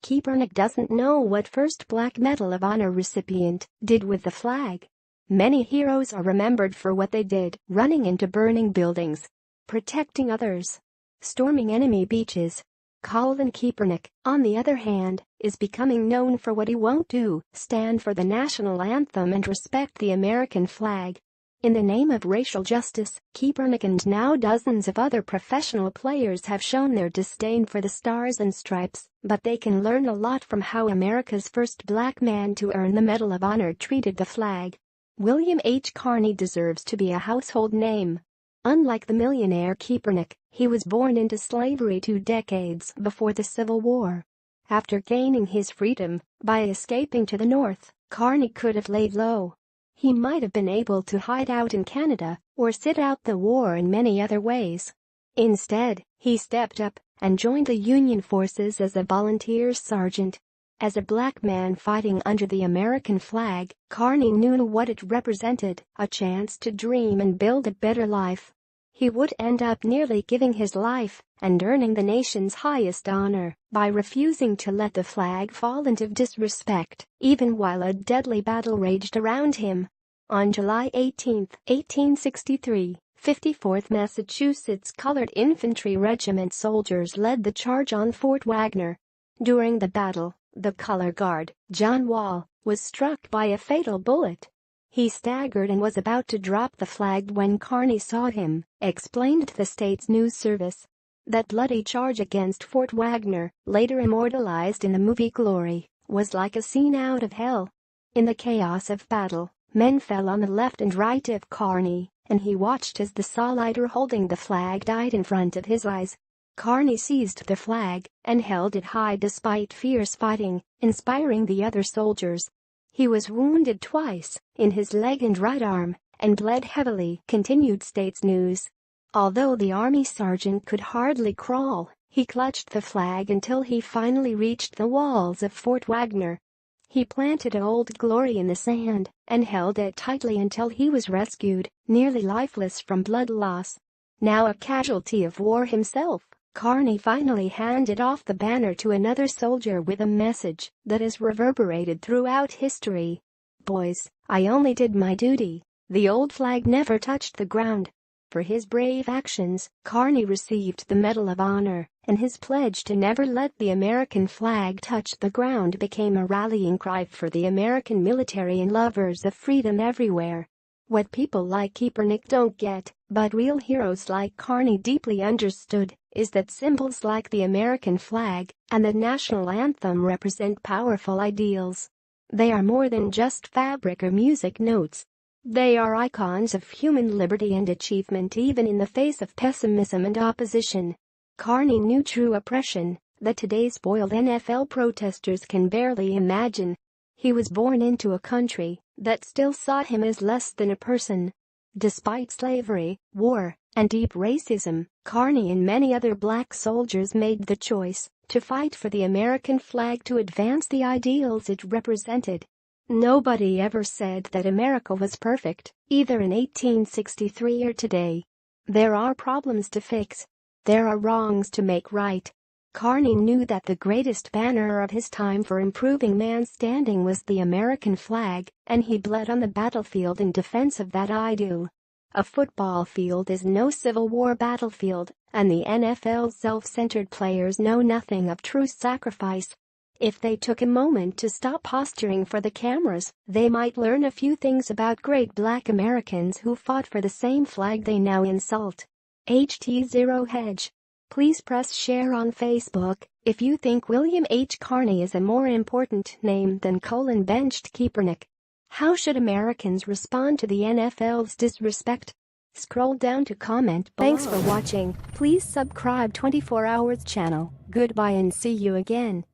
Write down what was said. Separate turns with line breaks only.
Kaepernick doesn't know what first Black Medal of Honor recipient did with the flag. Many heroes are remembered for what they did, running into burning buildings, protecting others, storming enemy beaches. Colin Kaepernick, on the other hand, is becoming known for what he won't do: stand for the national anthem and respect the American flag. In the name of racial justice, Kaepernick and now dozens of other professional players have shown their disdain for the stars and stripes, but they can learn a lot from how America's first black man to earn the Medal of Honor treated the flag. William H. Carney deserves to be a household name. Unlike the millionaire Kaepernick, he was born into slavery 2 decades before the Civil War. After gaining his freedom by escaping to the North, Carney could have laid low. He might have been able to hide out in Canada or sit out the war in many other ways. Instead, he stepped up and joined the Union forces as a volunteer sergeant. As a black man fighting under the American flag, Carney knew what it represented: a chance to dream and build a better life. He would end up nearly giving his life and earning the nation's highest honor by refusing to let the flag fall into disrespect, even while a deadly battle raged around him. On July 18, 1863, 54th Massachusetts Colored Infantry Regiment soldiers led the charge on Fort Wagner. During the battle, the color guard, John Wall, was struck by a fatal bullet. He staggered and was about to drop the flag when Carney saw him, explained to the state's news service. That bloody charge against Fort Wagner, later immortalized in the movie Glory, was like a scene out of hell. In the chaos of battle, men fell on the left and right of Carney, and he watched as the soldier holding the flag died in front of his eyes. Carney seized the flag and held it high despite fierce fighting, inspiring the other soldiers. He was wounded twice, in his leg and right arm, and bled heavily, continued state's news. Although the army sergeant could hardly crawl, he clutched the flag until he finally reached the walls of Fort Wagner. He planted Old Glory in the sand and held it tightly until he was rescued, nearly lifeless from blood loss. Now a casualty of war himself, Carney finally handed off the banner to another soldier with a message that has reverberated throughout history. "Boys, I only did my duty. The old flag never touched the ground." For his brave actions, Carney received the Medal of Honor, and his pledge to never let the American flag touch the ground became a rallying cry for the American military and lovers of freedom everywhere. What people like Kaepernick don't get, but real heroes like Carney deeply understood, is that symbols like the American flag and the national anthem represent powerful ideals. They are more than just fabric or music notes. They are icons of human liberty and achievement even in the face of pessimism and opposition. Carney knew true oppression that today's spoiled NFL protesters can barely imagine. He was born into a country that still saw him as less than a person. Despite slavery, war, and deep racism, Carney and many other black soldiers made the choice to fight for the American flag to advance the ideals it represented. Nobody ever said that America was perfect, either in 1863 or today. There are problems to fix. There are wrongs to make right. Carney knew that the greatest banner of his time for improving man's standing was the American flag, and he bled on the battlefield in defense of that ideal. A football field is no Civil War battlefield, and the NFL's self-centered players know nothing of true sacrifice. If they took a moment to stop posturing for the cameras, they might learn a few things about great black Americans who fought for the same flag they now insult. HT0Hedge. Please press share on Facebook if you think William H. Carney is a more important name than Colin benched Kaepernick. How should Americans respond to the NFL's disrespect? Scroll down to comment below. Thanks for watching. Please subscribe 24 Hours channel. Goodbye and see you again.